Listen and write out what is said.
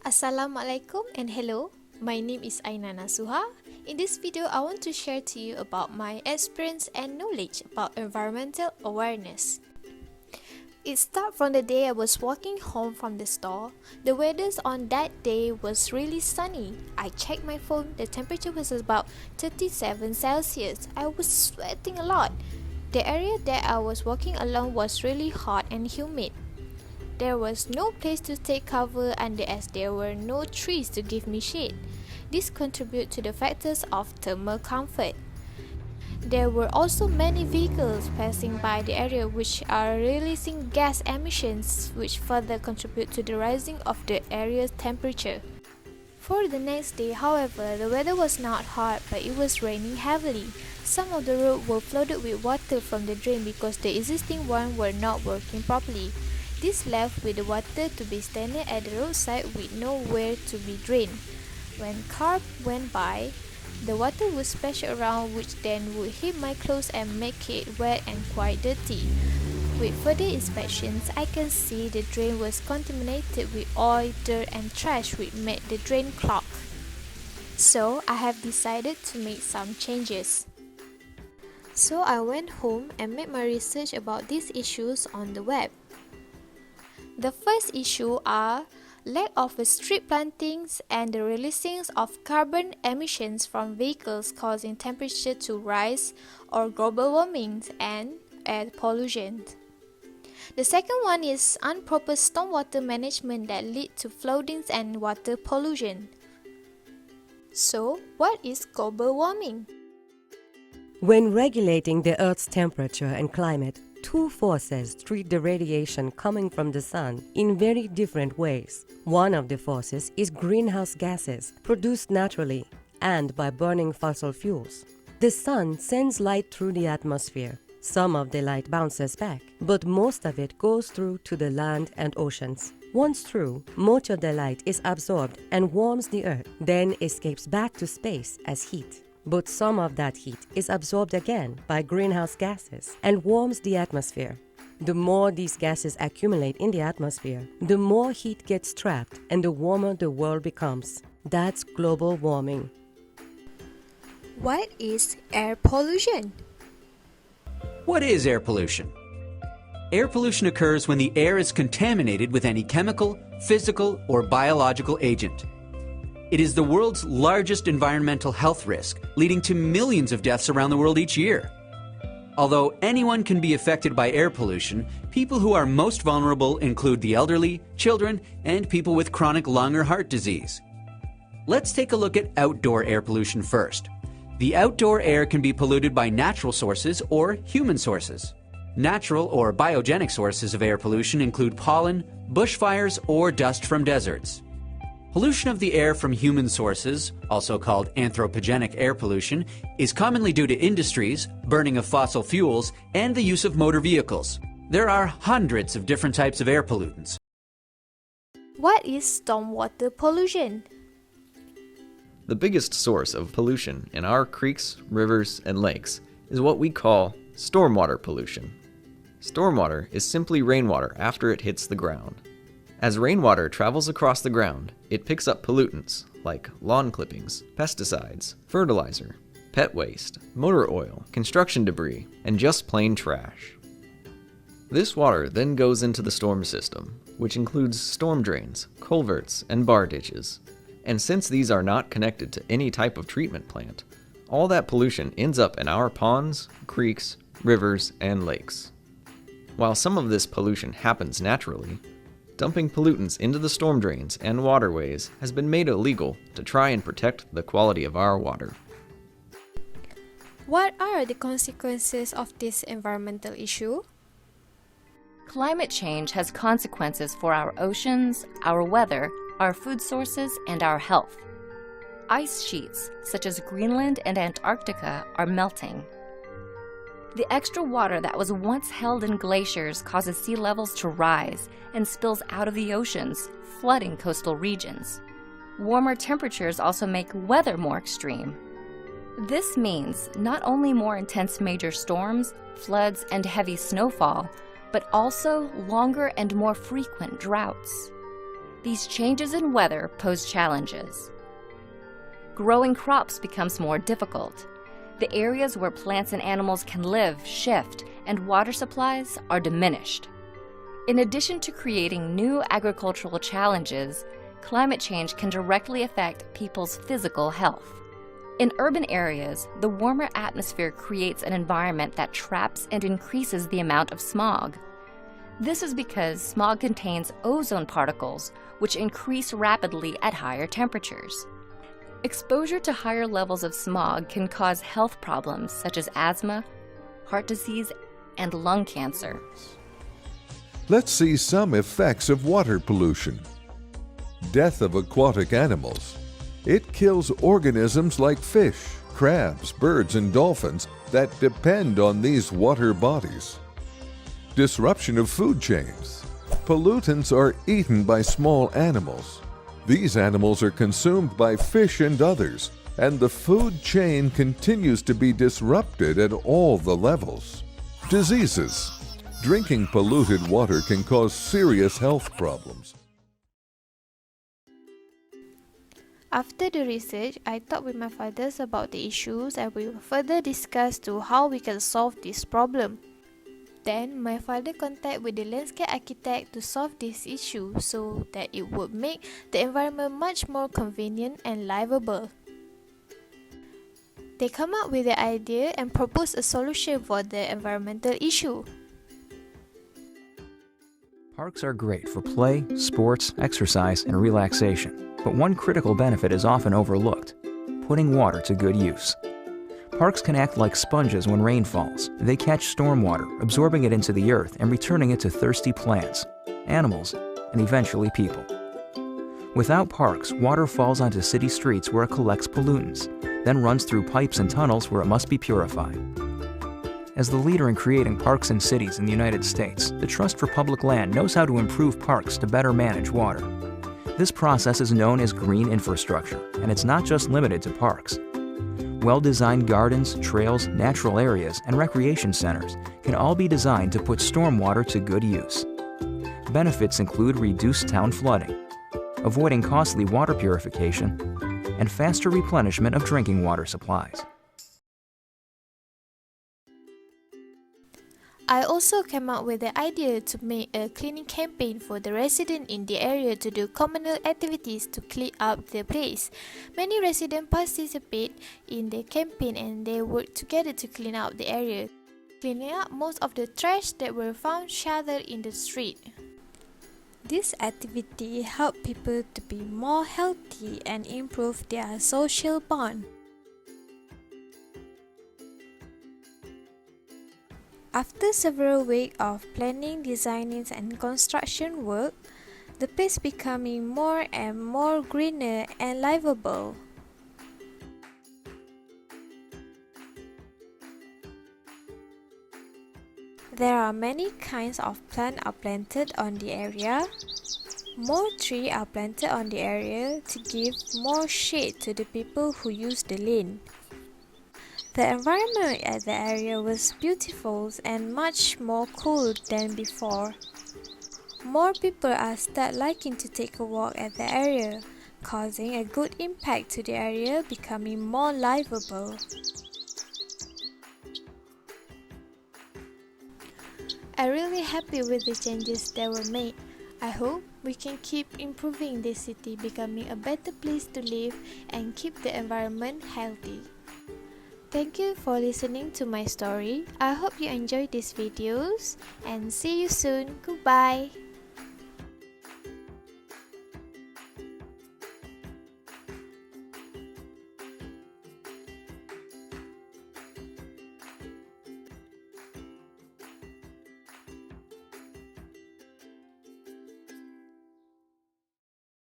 Assalamualaikum and hello, my name is Aina Nasuha. In this video, I want to share to you about my experience and knowledge about environmental awareness. It started from the day I was walking home from the store. The weather on that day was really sunny. I checked my phone, the temperature was about 37 Celsius. I was sweating a lot. The area that I was walking along was really hot and humid. There was no place to take cover under as there were no trees to give me shade. This contributed to the factors of thermal comfort. There were also many vehicles passing by the area which are releasing gas emissions which further contribute to the rising of the area's temperature. For the next day, however, the weather was not hot but it was raining heavily. Some of the roads were flooded with water from the drain because the existing ones were not working properly. This left with the water to be standing at the roadside with nowhere to be drained. When cars went by, the water would splash around which then would hit my clothes and make it wet and quite dirty. With further inspections, I can see the drain was contaminated with oil, dirt and trash which made the drain clog. So I have decided to make some changes. So I went home and made my research about these issues on the web. The first issue are lack of street plantings and the releasing of carbon emissions from vehicles causing temperature to rise or global warming and air pollution. The second one is improper stormwater management that lead to floodings and water pollution. So, what is global warming? When regulating the Earth's temperature and climate, two forces treat the radiation coming from the sun in very different ways. One of the forces is greenhouse gases produced naturally and by burning fossil fuels. The sun sends light through the atmosphere. Some of the light bounces back, but most of it goes through to the land and oceans. Once through, much of the light is absorbed and warms the Earth, then escapes back to space as heat. But some of that heat is absorbed again by greenhouse gases and warms the atmosphere. The more these gases accumulate in the atmosphere, the more heat gets trapped and the warmer the world becomes. That's global warming. What is air pollution? What is air pollution? Air pollution occurs when the air is contaminated with any chemical, physical, or biological agent. It is the world's largest environmental health risk, leading to millions of deaths around the world each year. Although anyone can be affected by air pollution, people who are most vulnerable include the elderly, children, and people with chronic lung or heart disease. Let's take a look at outdoor air pollution first. The outdoor air can be polluted by natural sources or human sources. Natural or biogenic sources of air pollution include pollen, bushfires, or dust from deserts. Pollution of the air from human sources, also called anthropogenic air pollution, is commonly due to industries, burning of fossil fuels, and the use of motor vehicles. There are hundreds of different types of air pollutants. What is stormwater pollution? The biggest source of pollution in our creeks, rivers, and lakes is what we call stormwater pollution. Stormwater is simply rainwater after it hits the ground. As rainwater travels across the ground, it picks up pollutants like lawn clippings, pesticides, fertilizer, pet waste, motor oil, construction debris, and just plain trash. This water then goes into the storm system, which includes storm drains, culverts, and bar ditches. And since these are not connected to any type of treatment plant, all that pollution ends up in our ponds, creeks, rivers, and lakes. While some of this pollution happens naturally, dumping pollutants into the storm drains and waterways has been made illegal to try and protect the quality of our water. What are the consequences of this environmental issue? Climate change has consequences for our oceans, our weather, our food sources, and our health. Ice sheets, such as Greenland and Antarctica, are melting. The extra water that was once held in glaciers causes sea levels to rise and spills out of the oceans, flooding coastal regions. Warmer temperatures also make weather more extreme. This means not only more intense major storms, floods, and heavy snowfall, but also longer and more frequent droughts. These changes in weather pose challenges. Growing crops becomes more difficult. The areas where plants and animals can live shift, and water supplies are diminished. In addition to creating new agricultural challenges, climate change can directly affect people's physical health. In urban areas, the warmer atmosphere creates an environment that traps and increases the amount of smog. This is because smog contains ozone particles, which increase rapidly at higher temperatures. Exposure to higher levels of smog can cause health problems such as asthma, heart disease, and lung cancer. Let's see some effects of water pollution. Death of aquatic animals. It kills organisms like fish, crabs, birds, and dolphins that depend on these water bodies. Disruption of food chains. Pollutants are eaten by small animals. These animals are consumed by fish and others, and the food chain continues to be disrupted at all the levels. Diseases. Drinking polluted water can cause serious health problems. After the research, I talked with my fathers about the issues and we further discussed to how we can solve this problem. Then, my father contacted with the landscape architect to solve this issue so that it would make the environment much more convenient and livable. They come up with the idea and proposed a solution for the environmental issue. Parks are great for play, sports, exercise, and relaxation, but one critical benefit is often overlooked: putting water to good use. Parks can act like sponges when rain falls. They catch stormwater, absorbing it into the earth and returning it to thirsty plants, animals, and eventually people. Without parks, water falls onto city streets where it collects pollutants, then runs through pipes and tunnels where it must be purified. As the leader in creating parks and cities in the United States, the Trust for Public Land knows how to improve parks to better manage water. This process is known as green infrastructure, and it's not just limited to parks. Well-designed gardens, trails, natural areas, and recreation centers can all be designed to put stormwater to good use. Benefits include reduced town flooding, avoiding costly water purification, and faster replenishment of drinking water supplies. I also came up with the idea to make a cleaning campaign for the residents in the area to do communal activities to clean up the place. Many residents participate in the campaign and they work together to clean up the area, cleaning up most of the trash that were found scattered in the street. This activity helped people to be more healthy and improve their social bond. After several weeks of planning, designing, and construction work, the place becoming more and more greener and livable. There are many kinds of plants are planted on the area. More trees are planted on the area to give more shade to the people who use the lane. The environment at the area was beautiful and much more cool than before. More people are start liking to take a walk at the area, causing a good impact to the area becoming more livable. I'm really happy with the changes that were made. I hope we can keep improving this city, becoming a better place to live and keep the environment healthy. Thank you for listening to my story. I hope you enjoyed these videos and see you soon. Goodbye.